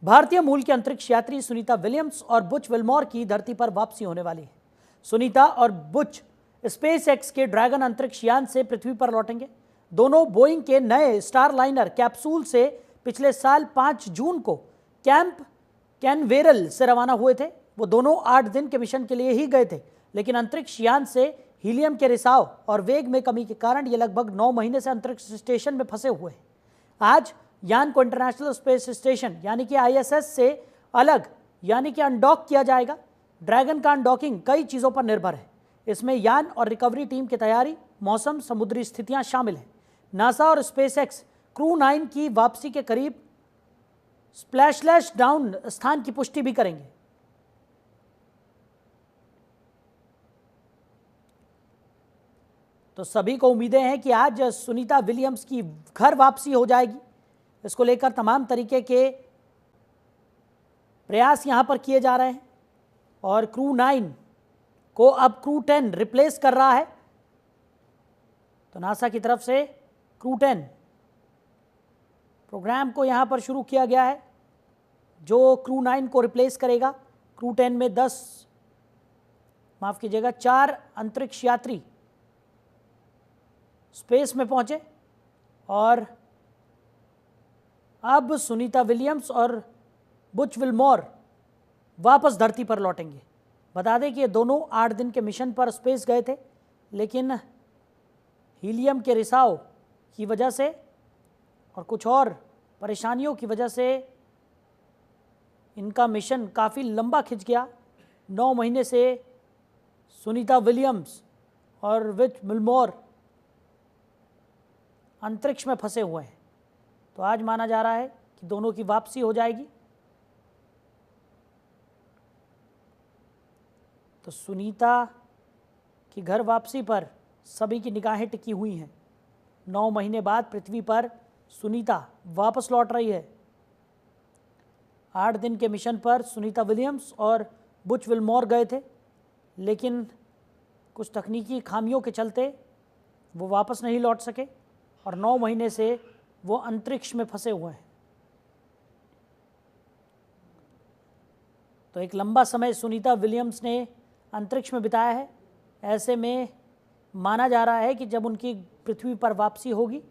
भारतीय मूल की अंतरिक्ष यात्री सुनीता विलियम्स और बुच विल्मोर की धरती पर वापसी होने वाली है। सुनीता और बुच स्पेस एक्स के ड्रैगन अंतरिक्ष यान से पृथ्वी पर लौटेंगे। दोनों बोइंग के नए स्टारलाइनर कैप्सूल से पिछले साल 5 जून को कैंप कैनवेरल से रवाना हुए थे। वो दोनों 8 दिन के मिशन के लिए ही गए थे, लेकिन अंतरिक्ष यान से हीलियम के रिसाव और वेग में कमी के कारण ये लगभग 9 महीने से अंतरिक्ष स्टेशन में फंसे हुए हैं। आज यान को इंटरनेशनल स्पेस स्टेशन यानी कि ISS से अलग यानी कि अनडॉक किया जाएगा। ड्रैगन का अनडॉकिंग कई चीज़ों पर निर्भर है। इसमें यान और रिकवरी टीम की तैयारी, मौसम, समुद्री स्थितियां शामिल हैं। नासा और स्पेसएक्स क्रू 9 की वापसी के करीब स्प्लैश डाउन स्थान की पुष्टि भी करेंगे। तो सभी को उम्मीदें हैं कि आज सुनीता विलियम्स की घर वापसी हो जाएगी। इसको लेकर तमाम तरीके के प्रयास यहां पर किए जा रहे हैं और क्रू 9 को अब क्रू 10 रिप्लेस कर रहा है। तो नासा की तरफ से क्रू 10 प्रोग्राम को यहां पर शुरू किया गया है जो क्रू 9 को रिप्लेस करेगा। क्रू 10 में 4 अंतरिक्ष यात्री स्पेस में पहुंचे और अब सुनीता विलियम्स और बुच विल्मोर वापस धरती पर लौटेंगे। बता दें कि ये दोनों 8 दिन के मिशन पर स्पेस गए थे, लेकिन हीलियम के रिसाव की वजह से और कुछ और परेशानियों की वजह से इनका मिशन काफ़ी लंबा खिंच गया। 9 महीने से सुनीता विलियम्स और बुच विल्मोर अंतरिक्ष में फंसे हुए हैं। तो आज माना जा रहा है कि दोनों की वापसी हो जाएगी। तो सुनीता की घर वापसी पर सभी की निगाहें टिकी हुई हैं। 9 महीने बाद पृथ्वी पर सुनीता वापस लौट रही है। 8 दिन के मिशन पर सुनीता विलियम्स और बुच विल्मोर गए थे, लेकिन कुछ तकनीकी खामियों के चलते वो वापस नहीं लौट सके और 9 महीने से वो अंतरिक्ष में फंसे हुए हैं। तो एक लंबा समय सुनीता विलियम्स ने अंतरिक्ष में बिताया है। ऐसे में माना जा रहा है कि जब उनकी पृथ्वी पर वापसी होगी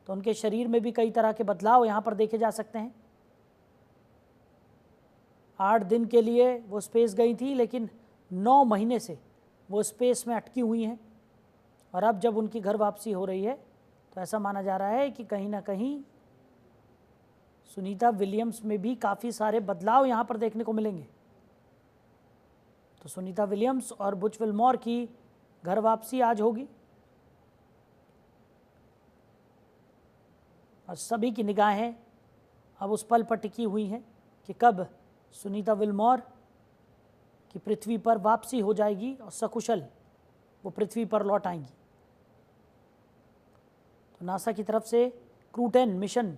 तो उनके शरीर में भी कई तरह के बदलाव यहाँ पर देखे जा सकते हैं। 8 दिन के लिए वो स्पेस गई थी, लेकिन 9 महीने से वो स्पेस में अटकी हुई हैं और अब जब उनकी घर वापसी हो रही है तो ऐसा माना जा रहा है कि कहीं ना कहीं सुनीता विलियम्स में भी काफ़ी सारे बदलाव यहाँ पर देखने को मिलेंगे। तो सुनीता विलियम्स और बुच विल्मोर की घर वापसी आज होगी और सभी की निगाहें अब उस पल पर टिकी हुई हैं कि कब सुनीता विल्मोर की पृथ्वी पर वापसी हो जाएगी और सकुशल वो पृथ्वी पर लौट आएंगी। तो नासा की तरफ से क्रू 10 मिशन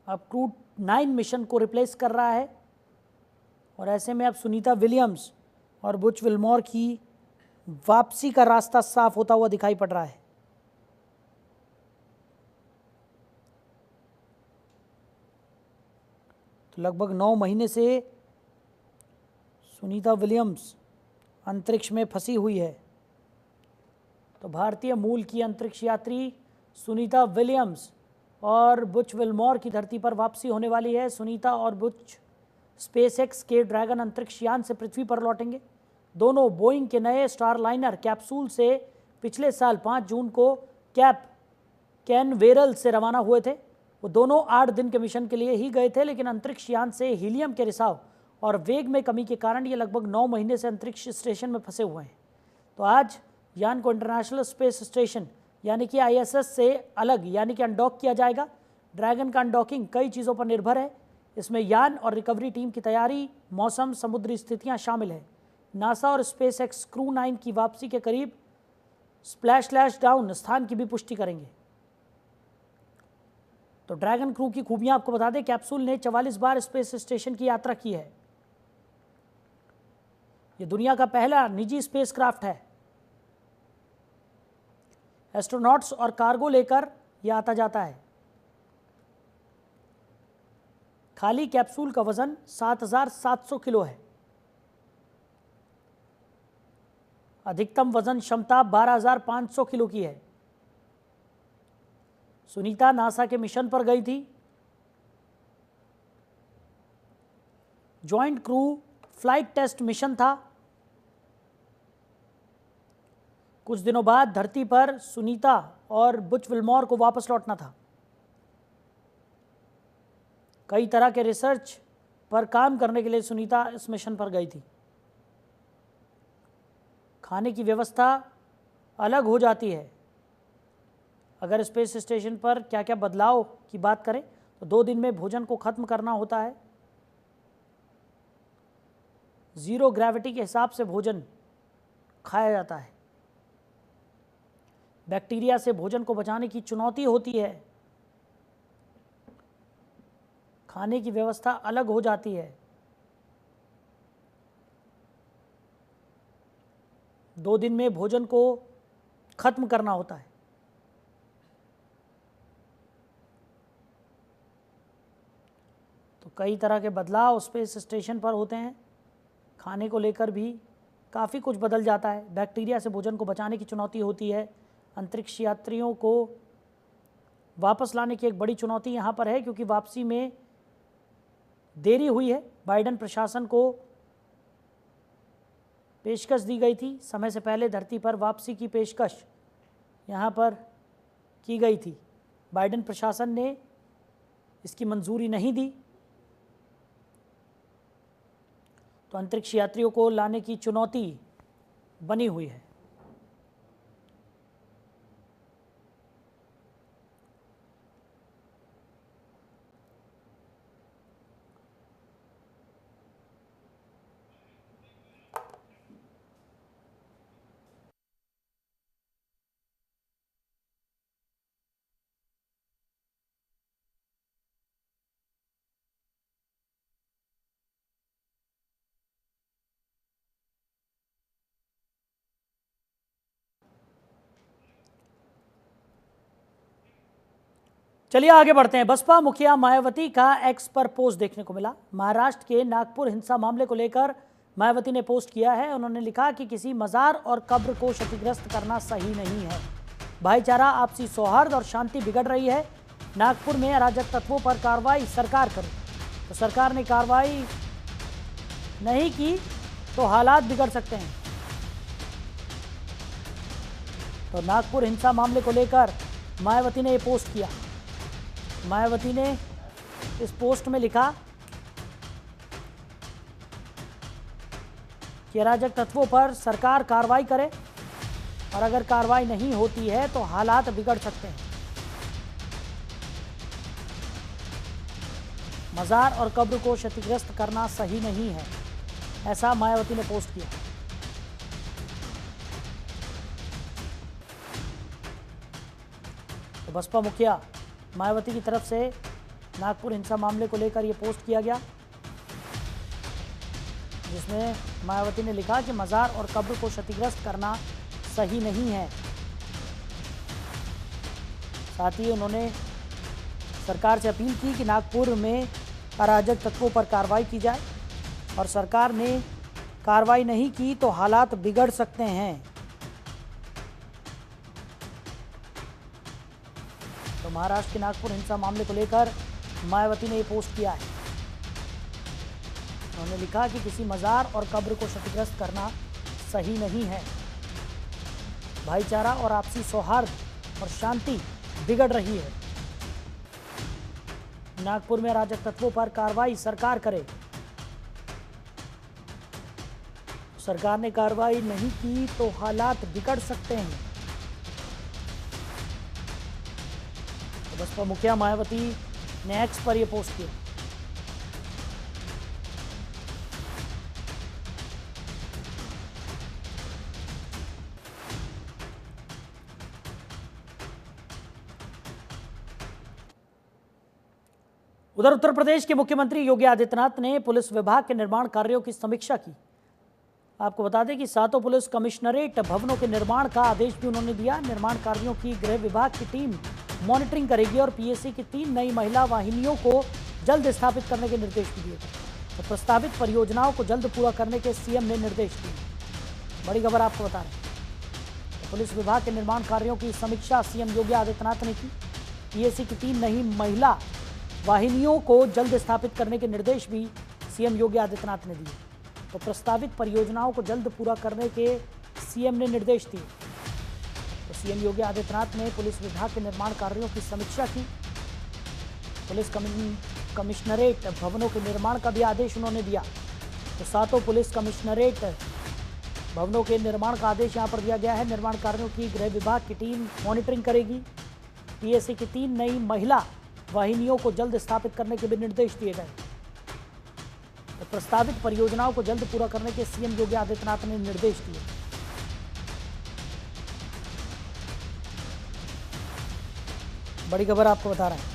अब क्रू 9 मिशन को रिप्लेस कर रहा है और ऐसे में अब सुनीता विलियम्स और बुच विल्मोर की वापसी का रास्ता साफ होता हुआ दिखाई पड़ रहा है। तो लगभग 9 महीने से सुनीता विलियम्स अंतरिक्ष में फंसी हुई है। तो भारतीय मूल की अंतरिक्ष यात्री सुनीता विलियम्स और बुच विल्मोर की धरती पर वापसी होने वाली है। सुनीता और बुच स्पेसएक्स के ड्रैगन अंतरिक्ष यान से पृथ्वी पर लौटेंगे। दोनों बोइंग के नए स्टारलाइनर कैप्सूल से पिछले साल 5 जून को कैप कैनवेरल से रवाना हुए थे। वो दोनों 8 दिन के मिशन के लिए ही गए थे, लेकिन अंतरिक्ष यान से हीलियम के रिसाव और वेग में कमी के कारण ये लगभग 9 महीने से अंतरिक्ष स्टेशन में फंसे हुए हैं। तो आज यान को इंटरनेशनल स्पेस स्टेशन यानी कि ISS से अलग यानी कि अनडॉक किया जाएगा। ड्रैगन का अनडॉकिंग कई चीज़ों पर निर्भर है। इसमें यान और रिकवरी टीम की तैयारी, मौसम, समुद्री स्थितियां शामिल हैं। नासा और स्पेसएक्स क्रू 9 की वापसी के करीब स्प्लैश डाउन स्थान की भी पुष्टि करेंगे। तो ड्रैगन क्रू की खूबियां आपको बता दें, कैप्सूल ने 44 बार स्पेस स्टेशन की यात्रा की है। यह दुनिया का पहला निजी स्पेसक्राफ्ट है। एस्ट्रोनॉट्स और कार्गो लेकर यह आता जाता है। खाली कैप्सूल का वजन 7,700 किलो है। अधिकतम वजन क्षमता 12,500 किलो की है। सुनीता नासा के मिशन पर गई थी। Joint crew flight test mission था। कुछ दिनों बाद धरती पर सुनीता और बुच विल्मोर को वापस लौटना था। कई तरह के रिसर्च पर काम करने के लिए सुनीता इस मिशन पर गई थी। खाने की व्यवस्था अलग हो जाती है। अगर स्पेस स्टेशन पर क्या क्या बदलाव की बात करें तो 2 दिन में भोजन को खत्म करना होता है। 0 ग्रेविटी के हिसाब से भोजन खाया जाता है। बैक्टीरिया से भोजन को बचाने की चुनौती होती है। खाने की व्यवस्था अलग हो जाती है। 2 दिन में भोजन को खत्म करना होता है। तो कई तरह के बदलाव स्पेस स्टेशन पर होते हैं। खाने को लेकर भी काफ़ी कुछ बदल जाता है। बैक्टीरिया से भोजन को बचाने की चुनौती होती है। अंतरिक्ष यात्रियों को वापस लाने की एक बड़ी चुनौती यहाँ पर है, क्योंकि वापसी में देरी हुई है। बाइडेन प्रशासन को पेशकश दी गई थी, समय से पहले धरती पर वापसी की पेशकश यहाँ पर की गई थी। बाइडेन प्रशासन ने इसकी मंजूरी नहीं दी, तो अंतरिक्ष यात्रियों को लाने की चुनौती बनी हुई है। चलिए आगे बढ़ते हैं। बसपा मुखिया मायावती का एक्स पर पोस्ट देखने को मिला। महाराष्ट्र के नागपुर हिंसा मामले को लेकर मायावती ने पोस्ट किया है। उन्होंने लिखा कि किसी मजार और कब्र को क्षतिग्रस्त करना सही नहीं है। भाईचारा, आपसी सौहार्द और शांति बिगड़ रही है। नागपुर में अराजक तत्वों पर कार्रवाई सरकार करे। तो सरकार ने कार्रवाई नहीं की तो हालात बिगड़ सकते हैं। तो नागपुर हिंसा मामले को लेकर मायावती ने ये पोस्ट किया। मायावती ने इस पोस्ट में लिखा कि अराजक तत्वों पर सरकार कार्रवाई करे, और अगर कार्रवाई नहीं होती है तो हालात बिगड़ सकते हैं। मजार और कब्र को क्षतिग्रस्त करना सही नहीं है, ऐसा मायावती ने पोस्ट किया। तो बसपा मुखिया मायावती की तरफ से नागपुर हिंसा मामले को लेकर यह पोस्ट किया गया, जिसमें मायावती ने लिखा कि मजार और कब्र को क्षतिग्रस्त करना सही नहीं है। साथ ही उन्होंने सरकार से अपील की कि नागपुर में अराजक तत्वों पर कार्रवाई की जाए, और सरकार ने कार्रवाई नहीं की तो हालात बिगड़ सकते हैं। तो महाराष्ट्र के नागपुर हिंसा मामले को लेकर मायावती ने ये पोस्ट किया है। उन्होंने लिखा कि किसी मजार और कब्र को क्षतिग्रस्त करना सही नहीं है। भाईचारा और आपसी सौहार्द और शांति बिगड़ रही है। नागपुर में अराजक तत्वों पर कार्रवाई सरकार करे। सरकार ने कार्रवाई नहीं की तो हालात बिगड़ सकते हैं। तो बसपा मुखिया मायावती ने एक्स पर यह पोस्ट किया। उधर उत्तर प्रदेश के मुख्यमंत्री योगी आदित्यनाथ ने पुलिस विभाग के निर्माण कार्यों की समीक्षा की। आपको बता दें कि 7 पुलिस कमिश्नरेट भवनों के निर्माण का आदेश भी उन्होंने दिया। निर्माण कार्यों की गृह विभाग की टीम मॉनिटरिंग करेगी और पीएससी की 3 नई महिला वाहिनियों को जल्द स्थापित करने के निर्देश भी दिए गए। तो प्रस्तावित परियोजनाओं को जल्द पूरा करने के सीएम ने निर्देश दिए। बड़ी खबर आपको बता रहे हैं। तो पुलिस विभाग के निर्माण कार्यों की समीक्षा सीएम योगी आदित्यनाथ ने की। पीएसी की 3 नई महिला वाहिनियों को जल्द स्थापित करने के निर्देश भी सीएम योगी आदित्यनाथ ने दिए। तो प्रस्तावित परियोजनाओं को जल्द पूरा करने के सीएम ने निर्देश दिए। तो सीएम योगी आदित्यनाथ ने पुलिस विभाग के निर्माण कार्यों की समीक्षा की। पुलिस कमिश्नरेट भवनों के निर्माण का भी आदेश उन्होंने दिया। तो 7 पुलिस कमिश्नरेट भवनों के निर्माण का आदेश यहां पर दिया गया है। निर्माण कार्यों की गृह विभाग की टीम मॉनिटरिंग करेगी। पीएसी की 3 नई महिला वाहिनियों को जल्द स्थापित करने के भी निर्देश दिए गए। तो प्रस्तावित परियोजनाओं को जल्द पूरा करने के सीएम योगी आदित्यनाथ ने निर्देश दिए। बड़ी खबर आपको बता रहे हैं।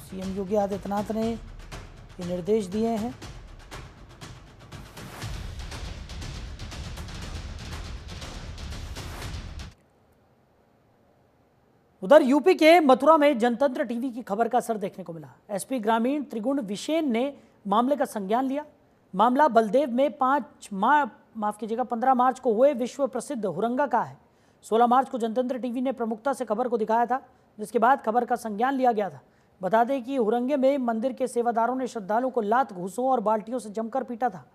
सीएम योगी आदित्यनाथ ने ये निर्देश दिए हैं। उधर यूपी के मथुरा में जनतंत्र टीवी की खबर का असर देखने को मिला। एसपी ग्रामीण त्रिगुण विशेन ने मामले का संज्ञान लिया। मामला बलदेव में 15 मार्च को हुए विश्व प्रसिद्ध हुरंगा का है। 16 मार्च को जनतंत्र टीवी ने प्रमुखता से खबर को दिखाया था, जिसके बाद खबर का संज्ञान लिया गया था। बता दें कि हुरंगे में मंदिर के सेवादारों ने श्रद्धालुओं को लात, घूंसों और बाल्टियों से जमकर पीटा था।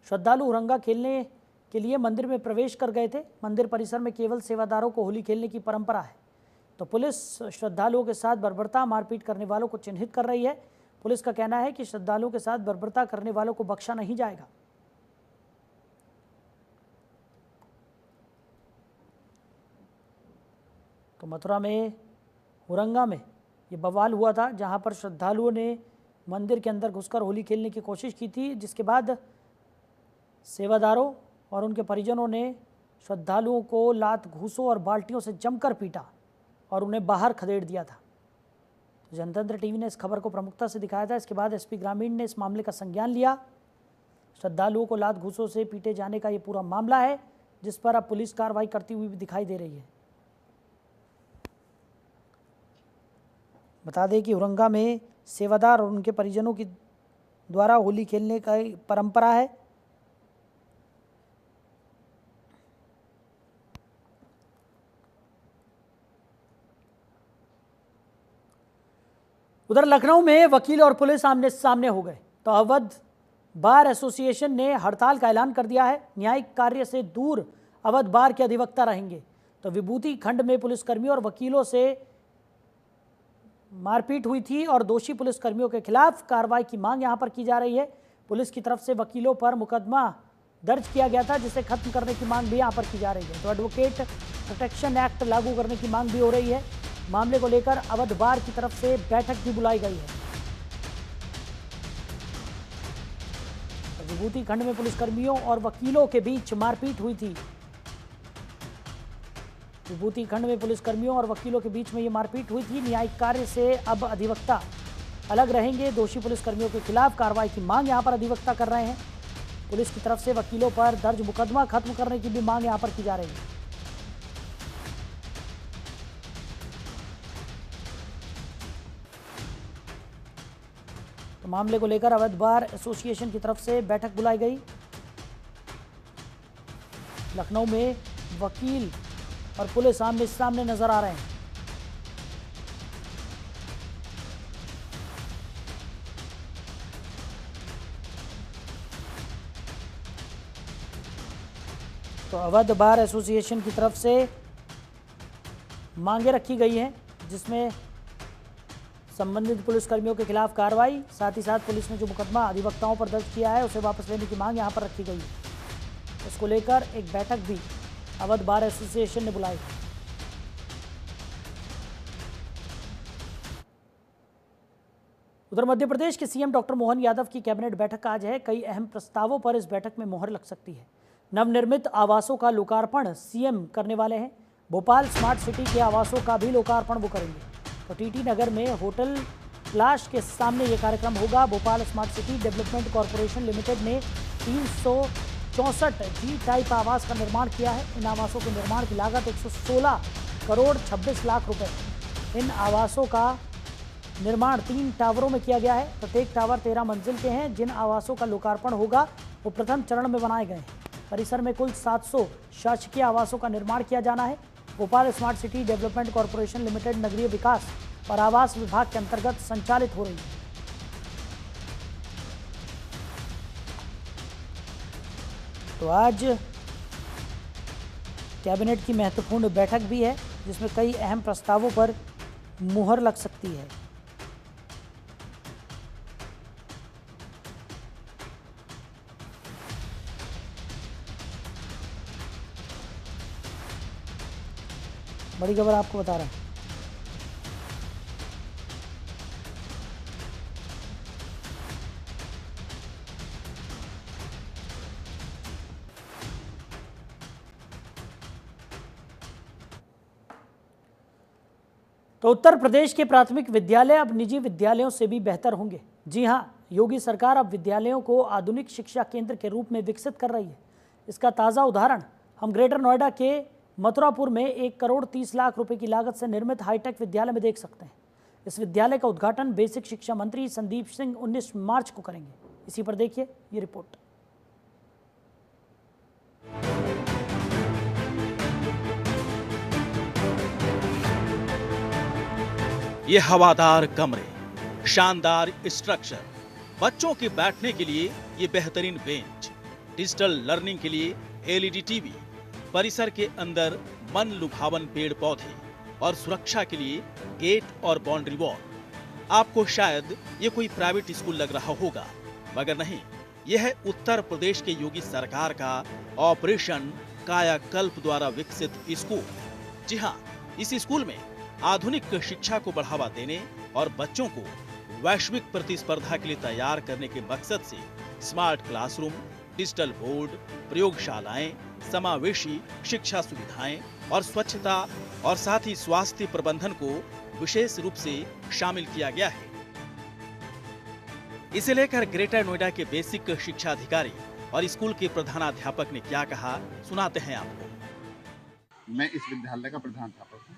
श्रद्धालु हुरंगा खेलने के लिए मंदिर में प्रवेश कर गए थे। मंदिर परिसर में केवल सेवादारों को होली खेलने की परंपरा है। तो पुलिस श्रद्धालुओं के साथ बर्बरता, मारपीट करने वालों को चिन्हित कर रही है। पुलिस का कहना है कि श्रद्धालुओं के साथ बर्बरता करने वालों को बख्शा नहीं जाएगा। तो मथुरा में हुरंगा में ये बवाल हुआ था, जहां पर श्रद्धालुओं ने मंदिर के अंदर घुसकर होली खेलने की कोशिश की थी, जिसके बाद सेवादारों और उनके परिजनों ने श्रद्धालुओं को लात, घूंसों और बाल्टियों से जमकर पीटा और उन्हें बाहर खदेड़ दिया था। तो जनतंत्र टीवी ने इस खबर को प्रमुखता से दिखाया था। इसके बाद एसपी ग्रामीण ने इस मामले का संज्ञान लिया। श्रद्धालुओं को लात, घूंसों से पीटे जाने का ये पूरा मामला है, जिस पर अब पुलिस कार्रवाई करती हुई भी दिखाई दे रही है। बता दें कि हुरंगा में सेवादार और उनके परिजनों की द्वारा होली खेलने का परंपरा है। उधर लखनऊ में वकील और पुलिस आमने सामने हो गए। तो अवध बार एसोसिएशन ने हड़ताल का ऐलान कर दिया है। न्यायिक कार्य से दूर अवध बार के अधिवक्ता रहेंगे। तो विभूति खंड में पुलिसकर्मियों और वकीलों से मारपीट हुई थी और दोषी पुलिसकर्मियों के खिलाफ कार्रवाई की मांग यहां पर की जा रही है। पुलिस की तरफ से वकीलों पर मुकदमा दर्ज किया गया था, जिसे खत्म करने की मांग भी यहां पर की जा रही है। तो एडवोकेट प्रोटेक्शन एक्ट लागू करने की मांग भी हो रही है। मामले को लेकर अवध बार की तरफ से बैठक भी बुलाई गई है। विभूति खंड में पुलिसकर्मियों और वकीलों के बीच मारपीट हुई थी। विभूति खंड में पुलिसकर्मियों और वकीलों के बीच में ये मारपीट हुई थी। न्यायिक कार्य से अब अधिवक्ता अलग रहेंगे। दोषी पुलिसकर्मियों के खिलाफ कार्रवाई की मांग यहां पर अधिवक्ता कर रहे हैं। पुलिस की तरफ से वकीलों पर दर्ज मुकदमा खत्म करने की भी मांग यहां पर की जा रही है। तो मामले को लेकर अवध बार एसोसिएशन की तरफ से बैठक बुलाई गई। लखनऊ में वकील और पुलिस आमने सामने नजर आ रहे हैं। तो अवध बार एसोसिएशन की तरफ से मांगे रखी गई हैं, जिसमें संबंधित पुलिसकर्मियों के खिलाफ कार्रवाई, साथ ही साथ पुलिस ने जो मुकदमा अधिवक्ताओं पर दर्ज किया है उसे वापस लेने की मांग यहां पर रखी गई है। इसको लेकर एक बैठक भी अवध बार एसोसिएशन ने बुलाई। उधर मध्य प्रदेश के सीएम डॉक्टर मोहन यादव की कैबिनेट बैठक आज है। कई अहम प्रस्तावों पर इस बैठक में मोहर लग सकती है। नवनिर्मित आवासों का लोकार्पण सीएम करने वाले हैं। भोपाल स्मार्ट सिटी के आवासों का भी लोकार्पण वो करेंगे। तो टीटी नगर में होटल क्लाश के सामने ये कार्यक्रम होगा। Bhopal smart city development corporation limited ने 64 जी टाइप आवास का निर्माण किया है। इन आवासों के निर्माण की लागत 116 करोड़ 26 लाख रुपए। इन आवासों का निर्माण 3 टावरों में किया गया है। प्रत्येक टावर 13 मंजिल के हैं। जिन आवासों का लोकार्पण होगा वो प्रथम चरण में बनाए गए हैं। परिसर में कुल 700 शासकीय आवासों का निर्माण किया जाना है। Bhopal smart city development corporation limited नगरीय विकास और आवास विभाग के अंतर्गत संचालित हो रही है। तो आज कैबिनेट की महत्वपूर्ण बैठक भी है जिसमें कई अहम प्रस्तावों पर मुहर लग सकती है। बड़ी खबर आपको बता रहा है। तो उत्तर प्रदेश के प्राथमिक विद्यालय अब निजी विद्यालयों से भी बेहतर होंगे। जी हां, योगी सरकार अब विद्यालयों को आधुनिक शिक्षा केंद्र के रूप में विकसित कर रही है। इसका ताज़ा उदाहरण हम ग्रेटर नोएडा के मथुरापुर में 1 करोड़ 30 लाख रुपए की लागत से निर्मित हाईटेक विद्यालय में देख सकते हैं। इस विद्यालय का उद्घाटन बेसिक शिक्षा मंत्री संदीप सिंह 19 मार्च को करेंगे। इसी पर देखिए ये रिपोर्ट। ये हवादार कमरे, शानदार स्ट्रक्चर, बच्चों के बैठने के लिए ये बेहतरीन बेंच, डिजिटल लर्निंग के लिए एलईडी टीवी, परिसर के अंदर मन लुभावन पेड़ पौधे और सुरक्षा के लिए गेट और बाउंड्री वॉल। आपको शायद ये कोई प्राइवेट स्कूल लग रहा होगा, मगर नहीं, यह है उत्तर प्रदेश के योगी सरकार का ऑपरेशन कायाकल्प द्वारा विकसित स्कूल। जी हाँ, इस स्कूल में आधुनिक शिक्षा को बढ़ावा देने और बच्चों को वैश्विक प्रतिस्पर्धा के लिए तैयार करने के मकसद से स्मार्ट क्लासरूम, डिजिटल बोर्ड, प्रयोगशालाएं, समावेशी शिक्षा सुविधाएं और स्वच्छता और साथ ही स्वास्थ्य प्रबंधन को विशेष रूप से शामिल किया गया है। इसे लेकर ग्रेटर नोएडा के बेसिक शिक्षा अधिकारी और स्कूल के प्रधानाध्यापक ने क्या कहा, सुनाते हैं आपको। मैं इस विद्यालय का प्रधानाध्यापक हूँ।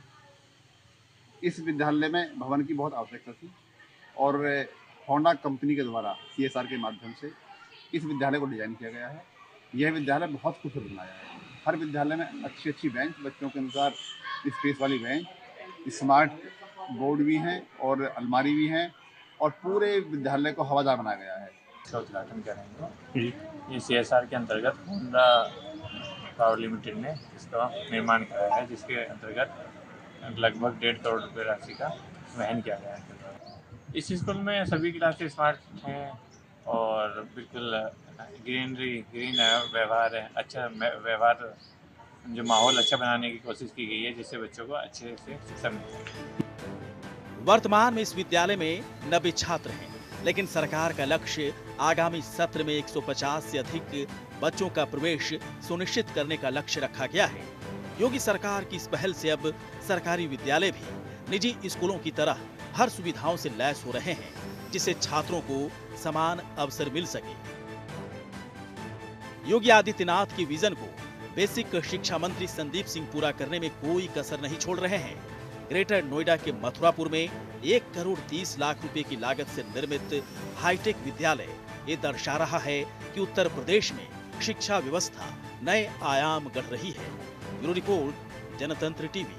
इस विद्यालय में भवन की बहुत आवश्यकता थी और होंडा कंपनी के द्वारा CSR के माध्यम से इस विद्यालय को डिजाइन किया गया है। यह विद्यालय बहुत खूबसूरत बनाया है। हर विद्यालय में अच्छी अच्छी बेंच, बच्चों के अनुसार स्पेस वाली बेंच, स्मार्ट बोर्ड भी हैं और अलमारी भी हैं और पूरे विद्यालय को हवादार बनाया गया है। इसका उद्घाटन करेंगे। ये CSR के अंतर्गत होंडा पावर लिमिटेड ने इसका निर्माण कराया है, जिसके अंतर्गत लगभग 1.5 करोड़ रुपए राशि का वहन किया गया है। इस स्कूल में सभी क्लासेस स्मार्ट हैं और बिल्कुल ग्रीन व्यवहार है। अच्छा व्यवहार, जो माहौल अच्छा बनाने की कोशिश की गई है, जिससे बच्चों को अच्छे से शिक्षा मिले। वर्तमान में इस विद्यालय में 90 छात्र हैं, लेकिन सरकार का लक्ष्य आगामी सत्र में 150 से अधिक बच्चों का प्रवेश सुनिश्चित करने का लक्ष्य रखा गया है। योगी सरकार की इस पहल से अब सरकारी विद्यालय भी निजी स्कूलों की तरह हर सुविधाओं से लैस हो रहे हैं, जिससे छात्रों को समान अवसर मिल सके। योगी आदित्यनाथ की विजन को बेसिक शिक्षा मंत्री संदीप सिंह पूरा करने में कोई कसर नहीं छोड़ रहे हैं। ग्रेटर नोएडा के मथुरापुर में 1 करोड़ 30 लाख रुपए की लागत से निर्मित हाईटेक विद्यालय ये दर्शा रहा है कि उत्तर प्रदेश में शिक्षा व्यवस्था नए आयाम गढ़ रही है। ब्यूरो रिपोर्ट, जनतंत्र टीवी।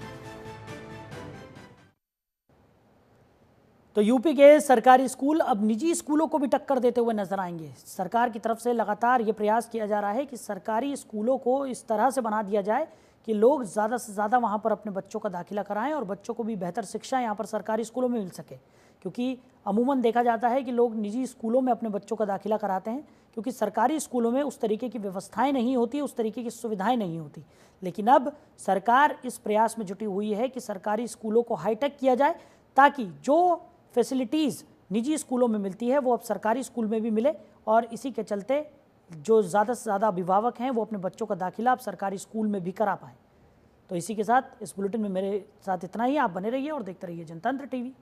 तो यूपी के सरकारी स्कूल अब निजी स्कूलों को भी टक्कर देते हुए नजर आएंगे। सरकार की तरफ से लगातार ये प्रयास किया जा रहा है कि सरकारी स्कूलों को इस तरह से बना दिया जाए कि लोग ज़्यादा से ज़्यादा वहाँ पर अपने बच्चों का दाखिला कराएं और बच्चों को भी बेहतर शिक्षा यहाँ पर सरकारी स्कूलों में मिल सके। क्योंकि अमूमन देखा जाता है कि लोग निजी स्कूलों में अपने बच्चों का दाखिला कराते हैं क्योंकि सरकारी स्कूलों में उस तरीके की व्यवस्थाएं नहीं होती, उस तरीके की सुविधाएं नहीं होती। लेकिन अब सरकार इस प्रयास में जुटी हुई है कि सरकारी स्कूलों को हाईटेक किया जाए ताकि जो फैसिलिटीज़ निजी स्कूलों में मिलती है वो अब सरकारी स्कूल में भी मिले और इसी के चलते जो ज़्यादा से ज़्यादा अभिभावक हैं वो अपने बच्चों का दाखिला अब सरकारी स्कूल में भी करा पाएँ। तो इसी के साथ इस बुलेटिन में मेरे साथ इतना ही। आप बने रहिए और देखते रहिए जनतंत्र टीवी।